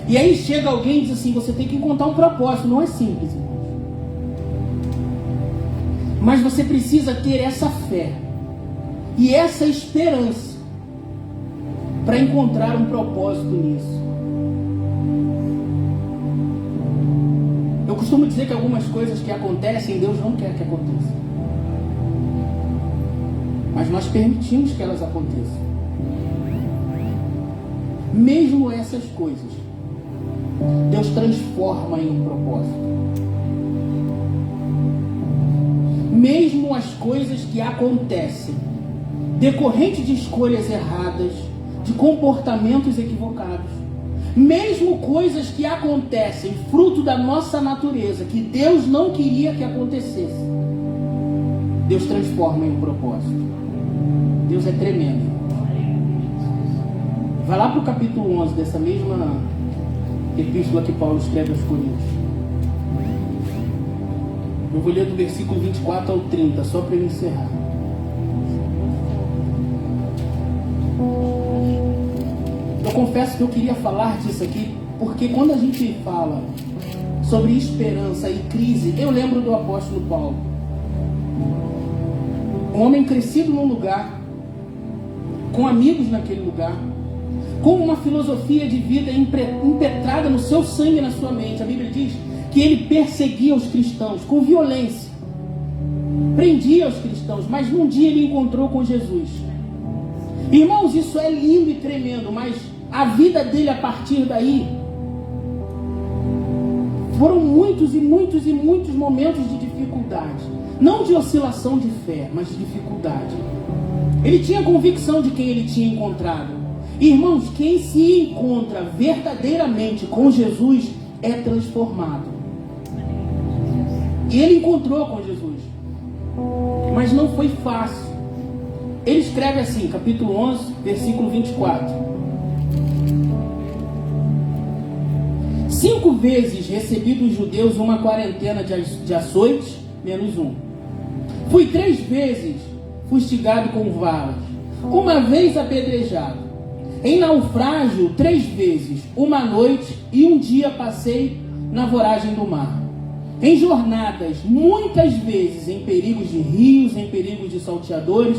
E aí chega alguém e diz assim: você tem que encontrar um propósito. Não é simples, irmãos. Mas você precisa ter essa fé e essa esperança para encontrar um propósito nisso. Eu costumo dizer que algumas coisas que acontecem, Deus não quer que aconteçam, mas nós permitimos que elas aconteçam. Mesmo essas coisas, Deus transforma em um propósito. Mesmo as coisas que acontecem decorrente de escolhas erradas, de comportamentos equivocados, mesmo coisas que acontecem fruto da nossa natureza, que Deus não queria que acontecesse, Deus transforma em um propósito. Deus é tremendo. Vai lá para o capítulo 11 dessa mesma epístola que Paulo escreve aos Coríntios. Eu vou ler do versículo 24 ao 30, só para eu encerrar. Eu confesso que eu queria falar disso aqui, porque quando a gente fala sobre esperança e crise, eu lembro do apóstolo Paulo. Um homem crescido num lugar, com amigos naquele lugar, com uma filosofia de vida impetrada no seu sangue e na sua mente. A Bíblia diz que ele perseguia os cristãos com violência, prendia os cristãos, mas num dia ele encontrou com Jesus. Irmãos, isso é lindo e tremendo, mas a vida dele a partir daí foram muitos e muitos e muitos momentos de dificuldade, não de oscilação de fé, mas de dificuldade. Ele tinha convicção de quem ele tinha encontrado. Irmãos, quem se encontra verdadeiramente com Jesus é transformado. E ele encontrou com Jesus, mas não foi fácil. Ele escreve assim, capítulo 11, versículo 24: 5 vezes recebi dos judeus uma quarentena de açoites, menos um. Fui 3 vezes fustigado com varas, uma vez apedrejado. Em naufrágio 3 vezes, uma noite e um dia passei na voragem do mar. em jornadas, muitas vezes em perigos de rios, em perigos de salteadores,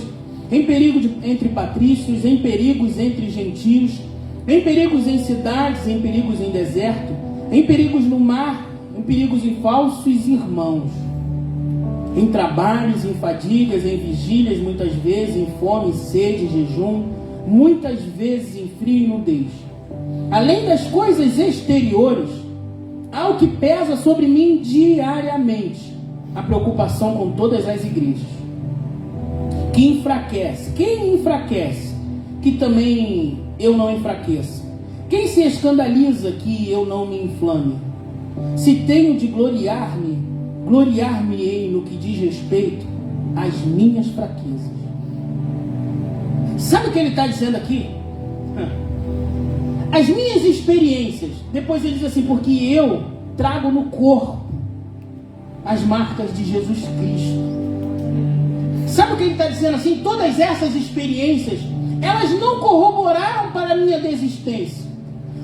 em perigos entre patrícios, em perigos entre gentios, em perigos em cidades, em perigos em deserto, em perigos no mar, em perigos em falsos irmãos, em trabalhos, em fadigas, em vigílias, muitas vezes em fome, sede, jejum, muitas vezes em frio e nudez. Além das coisas exteriores, há o que pesa sobre mim diariamente, a preocupação com todas as igrejas, que enfraquece. Quem enfraquece, que também eu não enfraqueça? Quem se escandaliza, que eu não me inflame? Se tenho de gloriar-me, gloriar-me-ei no que diz respeito às minhas fraquezas. Sabe o que ele está dizendo aqui? As minhas experiências. Depois ele diz assim, porque eu trago no corpo as marcas de Jesus Cristo. Sabe o que ele está dizendo assim? Todas essas experiências, elas não corroboraram para a minha desistência.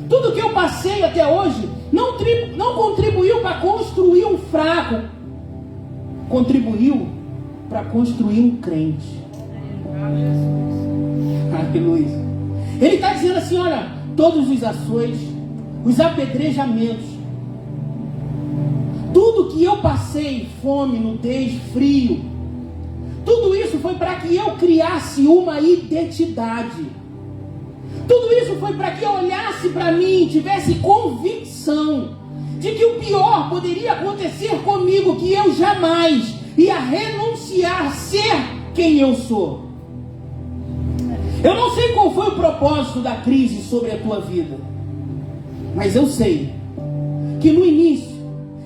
Tudo que eu passei até hoje não contribuiu para construir um fraco, contribuiu para construir um crente. Aleluia. Ele está dizendo assim, olha, todos os açoites, os apedrejamentos, tudo que eu passei, fome, nudez, frio, tudo isso foi para que eu criasse uma identidade. Tudo isso foi para que eu olhasse para mim, tivesse convicção de que o pior poderia acontecer comigo, que eu jamais ia renunciar a ser quem eu sou. Eu não sei qual foi o propósito da crise sobre a tua vida, mas eu sei que no início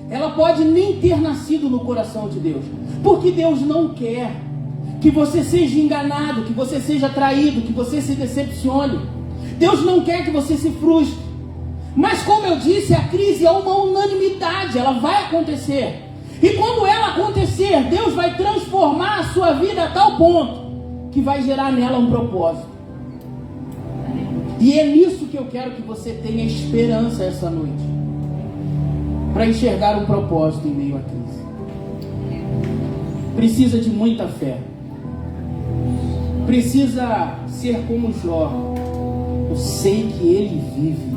ela pode nem ter nascido no coração de Deus, porque Deus não quer que você seja enganado, que você seja traído, que você se decepcione. Deus não quer que você se frustre. Mas como eu disse, a crise é uma unanimidade, ela vai acontecer. E quando ela acontecer, Deus vai transformar a sua vida a tal ponto que vai gerar nela um propósito. E é nisso que eu quero que você tenha esperança essa noite, para enxergar um propósito em meio à crise. Precisa de muita fé. Precisa ser como Jó. Eu sei que ele vive.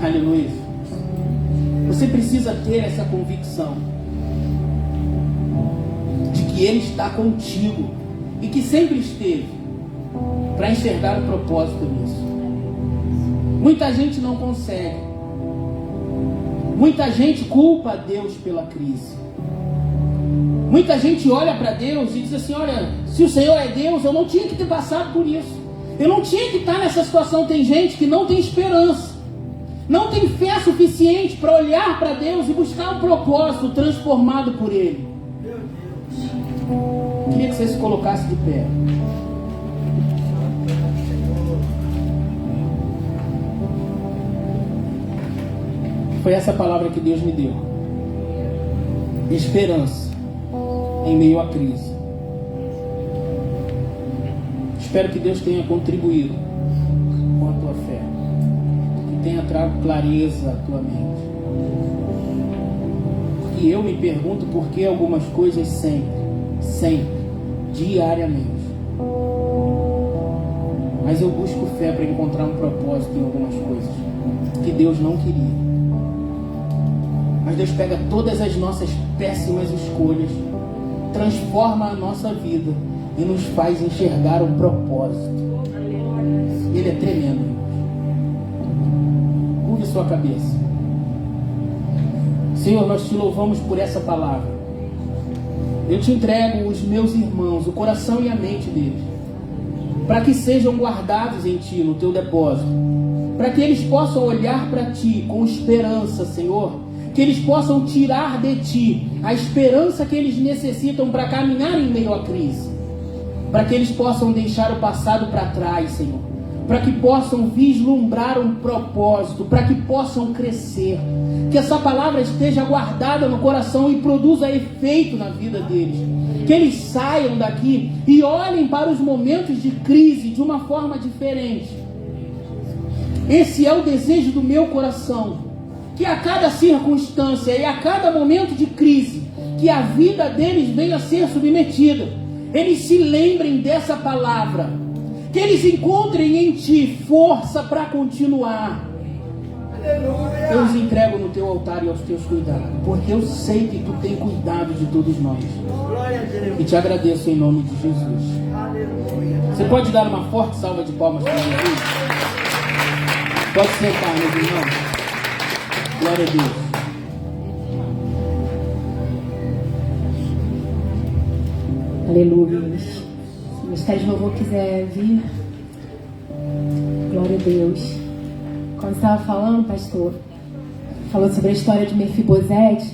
Aleluia. Você precisa ter essa convicção de que Ele está contigo e que sempre esteve, para enxergar o propósito nisso. Muita gente não consegue. Muita gente culpa a Deus pela crise. Muita gente olha para Deus e diz assim, olha, se o Senhor é Deus, eu não tinha que ter passado por isso. Eu não tinha que estar nessa situação. Tem gente que não tem esperança, não tem fé suficiente para olhar para Deus e buscar um propósito transformado por Ele. Queria que você se colocasse de pé. Foi essa palavra que Deus me deu. Esperança em meio à crise. Espero que Deus tenha contribuído com a tua fé, que tenha trago clareza à tua mente. Porque eu me pergunto por que algumas coisas sempre, diariamente. Mas eu busco fé para encontrar um propósito em algumas coisas que Deus não queria. Mas Deus pega todas as nossas péssimas escolhas, transforma a nossa vida e nos faz enxergar um propósito. Ele é tremendo. Curve sua cabeça. Senhor, nós te louvamos por essa palavra. Eu te entrego os meus irmãos, o coração e a mente deles, para que sejam guardados em ti, no teu depósito, para que eles possam olhar para ti com esperança, Senhor, que eles possam tirar de ti a esperança que eles necessitam para caminhar em meio à crise, para que eles possam deixar o passado para trás, Senhor, para que possam vislumbrar um propósito, para que possam crescer, que essa palavra esteja guardada no coração e produza efeito na vida deles, que eles saiam daqui e olhem para os momentos de crise de uma forma diferente. Esse é o desejo do meu coração, que a cada circunstância e a cada momento de crise que a vida deles venha a ser submetida, eles se lembrem dessa palavra, que eles encontrem em Ti força para continuar. Eu os entrego no Teu altar e aos Teus cuidados, porque eu sei que Tu tem cuidado de todos nós. E Te agradeço em nome de Jesus. Você pode dar uma forte salva de palmas para Jesus? Pode sentar, meus irmãos. Glória a Deus. Aleluia. Se o ministério de louvor quiser vir, glória a Deus. Quando você estava falando, pastor, falou sobre a história de Mefibosete,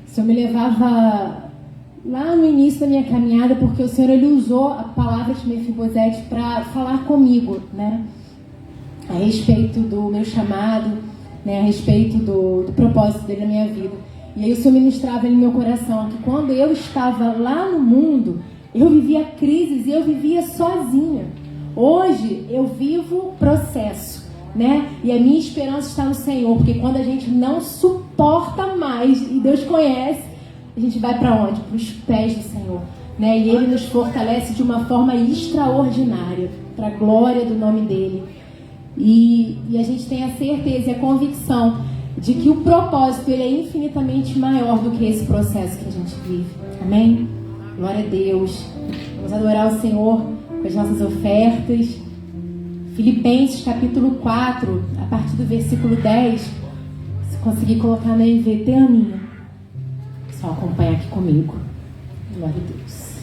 o Senhor me levava lá no início da minha caminhada, porque o Senhor ele usou a palavra de Mefibosete para falar comigo, né? A respeito do meu chamado, né? A respeito do propósito dele na minha vida. E aí o Senhor ministrava no meu coração que quando eu estava lá no mundo, eu vivia crises e eu vivia sozinha. Hoje eu vivo processo, né? E a minha esperança está no Senhor, porque quando a gente não suporta mais, e Deus conhece, a gente vai para onde? Para os pés do Senhor, né? E Ele nos fortalece de uma forma extraordinária, para a glória do nome dEle. E a gente tem a certeza e a convicção de que o propósito ele é infinitamente maior do que esse processo que a gente vive. Amém? Glória a Deus. Vamos adorar o Senhor com as nossas ofertas. Filipenses capítulo 4, a partir do versículo 10. Se conseguir colocar na NVT, Aninha, só acompanha aqui comigo. Glória a Deus.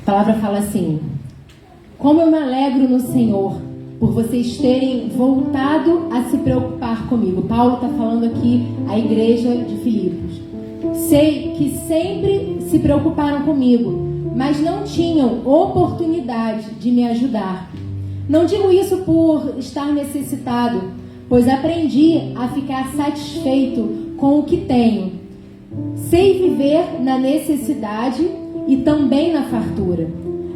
A palavra fala assim: como eu me alegro no Senhor por vocês terem voltado a se preocupar comigo. Paulo está falando aqui à igreja de Filipos. Sei que sempre se preocuparam comigo, mas não tinham oportunidade de me ajudar. Não digo isso por estar necessitado, pois aprendi a ficar satisfeito com o que tenho. Sei viver na necessidade e também na fartura.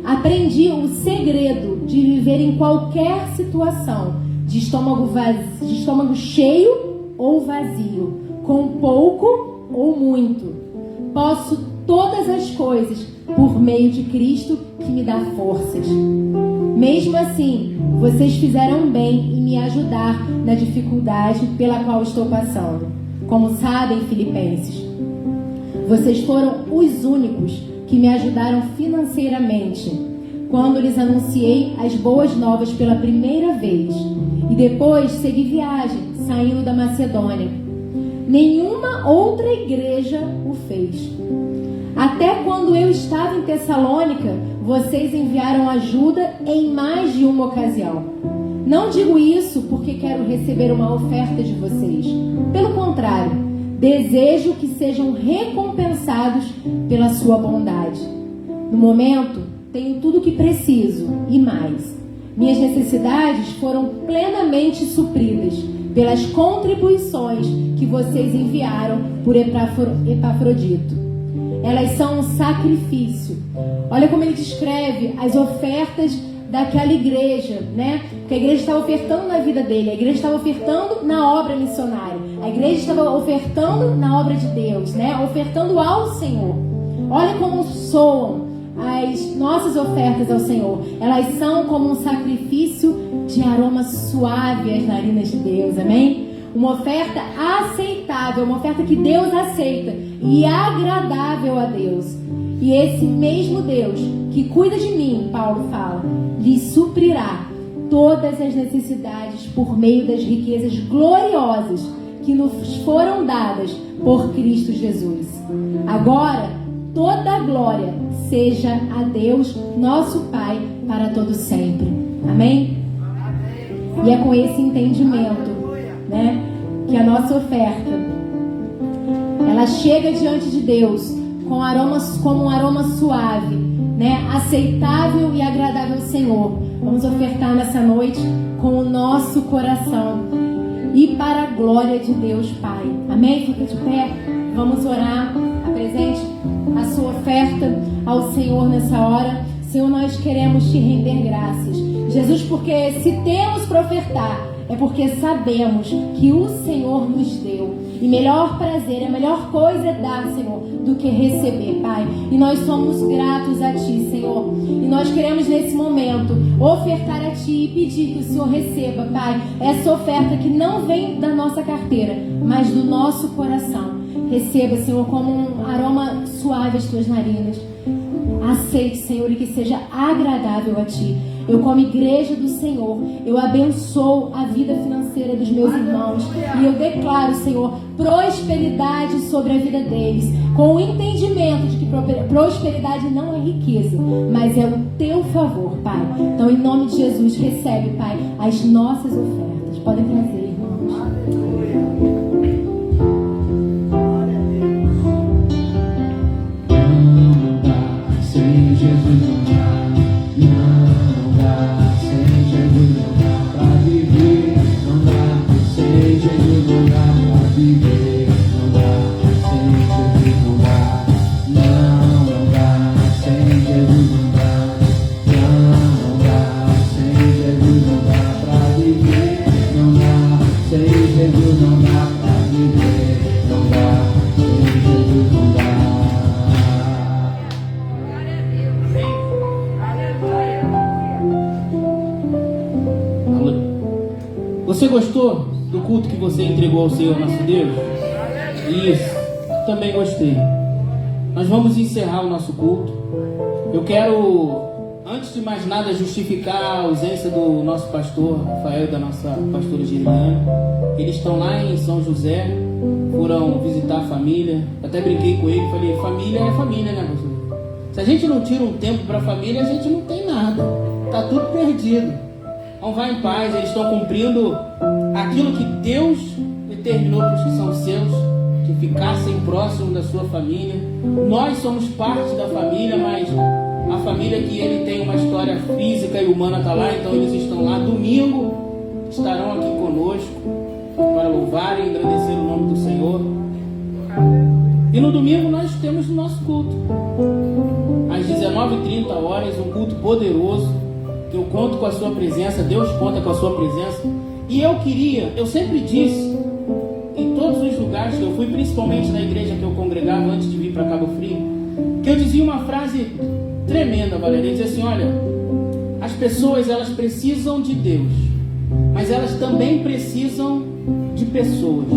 Aprendi o segredo de viver em qualquer situação, de estômago cheio ou vazio, com pouco ou muito. Posso todas as coisas por meio de Cristo que me dá forças. Mesmo assim, vocês fizeram bem em me ajudar na dificuldade pela qual estou passando. Como sabem, Filipenses, vocês foram os únicos que me ajudaram financeiramente quando lhes anunciei as boas novas pela primeira vez e depois segui viagem saindo da Macedônia. Nenhuma outra igreja o fez. Até quando eu estava em Tessalônica, vocês enviaram ajuda em mais de uma ocasião. Não digo isso porque quero receber uma oferta de vocês. Pelo contrário, desejo que sejam recompensados pela sua bondade. No momento, tenho tudo o que preciso e mais. Minhas necessidades foram plenamente supridas pelas contribuições que vocês enviaram por Epafrodito. Elas são um sacrifício. Olha como ele descreve as ofertas daquela igreja, né? Porque a igreja estava ofertando na vida dele, a igreja estava ofertando na obra missionária, a igreja estava ofertando na obra de Deus, né? Ofertando ao Senhor. Olha como soam as nossas ofertas ao Senhor. Elas são como um sacrifício de aroma suave às narinas de Deus, amém? Uma oferta aceitável, uma oferta que Deus aceita e agradável a Deus. E esse mesmo Deus que cuida de mim, Paulo fala, lhe suprirá todas as necessidades por meio das riquezas gloriosas que nos foram dadas por Cristo Jesus. Agora, toda a glória seja a Deus, nosso Pai, para todo sempre. Amém? E é com esse entendimento, né, que a nossa oferta, ela chega diante de Deus com aromas, como um aroma suave, né, aceitável e agradável ao Senhor. Vamos ofertar nessa noite com o nosso coração e para a glória de Deus Pai. Amém? Fica de pé. Vamos orar. Apresente a sua oferta ao Senhor nessa hora. Senhor, nós queremos te render graças, Jesus, porque se temos para ofertar é porque sabemos que o Senhor nos deu. E melhor prazer, a melhor coisa é dar, Senhor, do que receber, Pai. E nós somos gratos a Ti, Senhor. E nós queremos nesse momento ofertar a Ti e pedir que o Senhor receba, Pai, essa oferta que não vem da nossa carteira, mas do nosso coração. Receba, Senhor, como um aroma suave às Tuas narinas. Aceite, Senhor, e que seja agradável a Ti. Eu, como igreja do Senhor, eu abençoo a vida financeira dos meus irmãos. E eu declaro, Senhor, prosperidade sobre a vida deles. Com o entendimento de que prosperidade não é riqueza, mas é o Teu favor, Pai. Então, em nome de Jesus, recebe, Pai, as nossas ofertas. Podem trazer, irmãos. Não dá, sem Jesus não dá. Não dá, sem Jesus não dá pra viver. Não dá, sem Jesus não dá pra viver. Não dá, sem Jesus não dá. Não dá, sem Jesus não dá. Não dá, sem Jesus não dá pra viver. Não dá, sem Jesus não dá pra viver. Não dá, sem Jesus não dá. Você gostou do culto que você entregou ao Senhor nosso Deus? Isso, também gostei. Nós vamos encerrar o nosso culto. Eu quero, antes de mais nada, justificar a ausência do nosso pastor Rafael e da nossa pastora Giliane. Eles estão lá em São José, foram visitar a família. Até brinquei com ele, falei, família é família, né, pastor? Se a gente não tira um tempo para a família, a gente não tem nada. Tá tudo perdido. Então vá em paz, eles estão cumprindo aquilo que Deus determinou para os que são seus, que ficassem próximos da sua família. Nós somos parte da família, mas a família que ele tem uma história física e humana está lá, então eles estão lá. Domingo estarão aqui conosco para louvar e engrandecer o nome do Senhor. E no domingo nós temos o nosso culto, às 19h30, um culto poderoso. Eu conto com a sua presença, Deus conta com a sua presença. E eu sempre disse, em todos os lugares que eu fui, principalmente na igreja que eu congregava antes de vir para Cabo Frio, que eu dizia uma frase tremenda, Valéria. Eu dizia assim, olha, as pessoas elas precisam de Deus, mas elas também precisam de pessoas.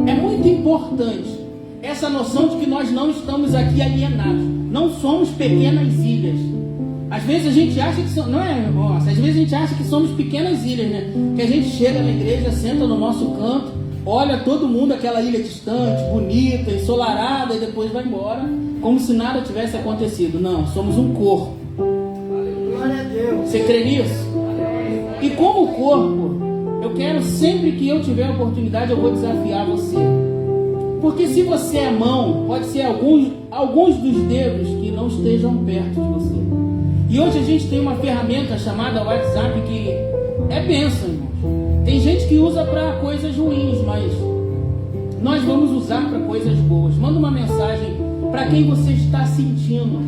É muito importante essa noção de que nós não estamos aqui alienados, não somos pequenas ilhas. Às vezes a gente acha que não é, nossa, às vezes a gente acha que somos pequenas ilhas, né? Que a gente chega na igreja, senta no nosso canto, olha todo mundo, aquela ilha distante, bonita, ensolarada, e depois vai embora, como se nada tivesse acontecido. Não, somos um corpo. Glória a Deus. Você crê nisso? E como corpo, eu quero sempre que eu tiver a oportunidade, eu vou desafiar você. Porque se você é mão, pode ser alguns dos dedos que não estejam perto de você. E hoje a gente tem uma ferramenta chamada WhatsApp que é bênção, irmãos. Tem gente que usa para coisas ruins, mas nós vamos usar para coisas boas. Manda uma mensagem para quem você está sentindo.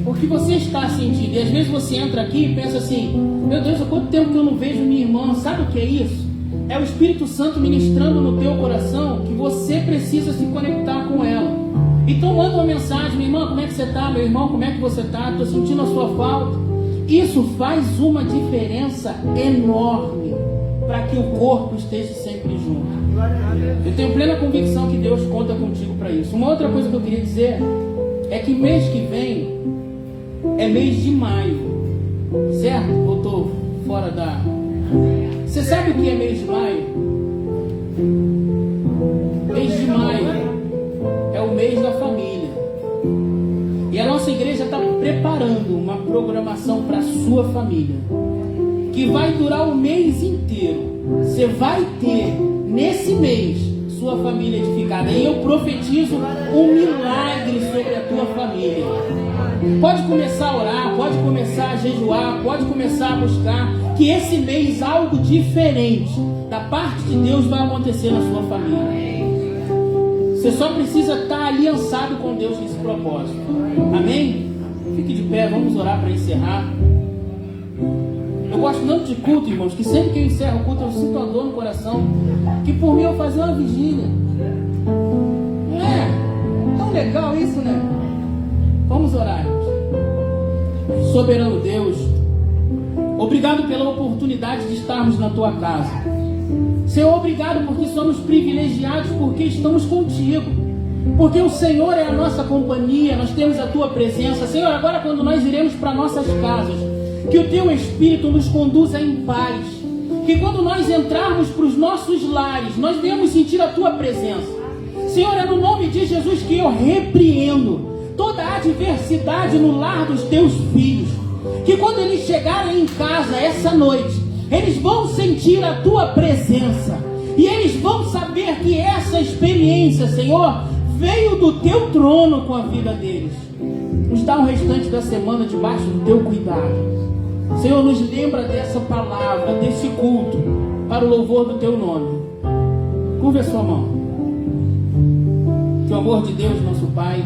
O que você está sentindo. E às vezes você entra aqui e pensa assim, meu Deus, há quanto tempo que eu não vejo minha irmã? Sabe o que é isso? É o Espírito Santo ministrando no teu coração que você precisa se conectar com ela. Então manda uma mensagem, minha irmã, como é que você está? Meu irmão, como é que você está? Estou sentindo a sua falta. Isso faz uma diferença enorme para que o corpo esteja sempre junto. Eu tenho plena convicção que Deus conta contigo para isso. Uma outra coisa que eu queria dizer é que mês que vem é mês de maio, certo? Eu estou fora da... Você sabe o que é mês de maio? Mês de maio é o mês da família. E a nossa igreja está preparando uma programação para a sua família, que vai durar o mês inteiro. Você vai ter, nesse mês, sua família edificada. E eu profetizo um milagre sobre a tua família. Pode começar a orar, pode começar a jejuar, pode começar a buscar, que esse mês algo diferente da parte de Deus vai acontecer na sua família. Você só precisa estar aliançado com Deus nesse propósito. Amém? Fique de pé, vamos orar para encerrar. Eu gosto tanto de culto, irmãos, que sempre que eu encerro o culto eu sinto uma dor no coração, que por mim eu fazia uma vigília. Tão legal isso, né? Vamos orar, irmãos. Soberano Deus, obrigado pela oportunidade de estarmos na tua casa. Senhor, obrigado porque somos privilegiados, porque estamos contigo, porque o Senhor é a nossa companhia, nós temos a tua presença. Senhor, agora quando nós iremos para nossas casas, que o teu Espírito nos conduza em paz, que quando nós entrarmos para os nossos lares, nós venhamos sentir a tua presença. Senhor, é no nome de Jesus que eu repreendo toda a adversidade no lar dos teus filhos, que quando eles chegarem em casa essa noite, eles vão sentir a tua presença, e eles vão saber que essa experiência, Senhor, veio do teu trono com a vida deles. Nos dá o restante da semana debaixo do teu cuidado. Senhor, nos lembra dessa palavra, desse culto, para o louvor do teu nome. Curva a sua mão. Que o amor de Deus, nosso Pai,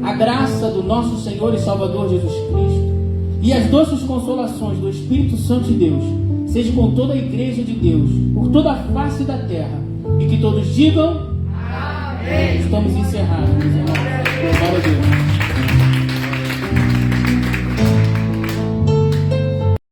a graça do nosso Senhor e Salvador Jesus Cristo e as doces consolações do Espírito Santo de Deus seja com toda a igreja de Deus, por toda a face da terra, e que todos digam: Amém. Estamos encerrados, meus irmãos. Glória a Deus.